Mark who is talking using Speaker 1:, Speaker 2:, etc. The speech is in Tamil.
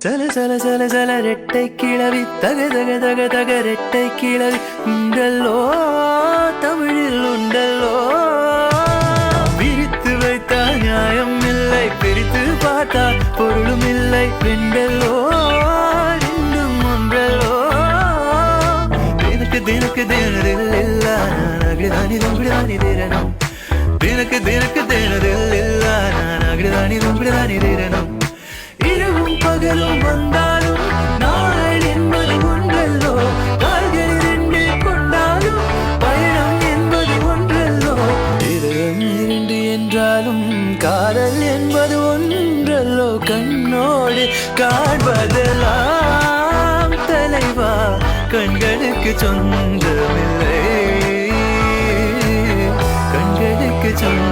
Speaker 1: சல சல சல சல ரெட்டை கிளவி தக தக தக தக ரெட்டை கிளவி உண்டல்லோ தமிழில் உண்டல்லோ பிரித்து வைத்தால் நியாயம் இல்லை பிரித்து பார்த்தால் பொருளும் இல்லை வெண்டல்லோ ரெண்டும் ஒன்றல்லோ தினக்கு தினக்கு தினதில் இல்ல நான் அகிதானிதும் விடுதானி தீரணும் தினக்கு தினக்கு தினதில் இல்ல நான் அகிதானிதும் விடுதானி தீரணும் இரவும் பகலும் வந்தாலும் நாள் என்பது ஒன்றல்லோ கால்கள் இரண்டு கொண்டாலும் பயணம் என்பது ஒன்றல்லோ இதயம் இரண்டு என்றாலும் காதல் என்பது ஒன்றல்லோ கண்ணோடு காண்பதெல்லாம் தலைவா கண்களுக்கு சொந்தமில்லை கண்களுக்கு சொந்த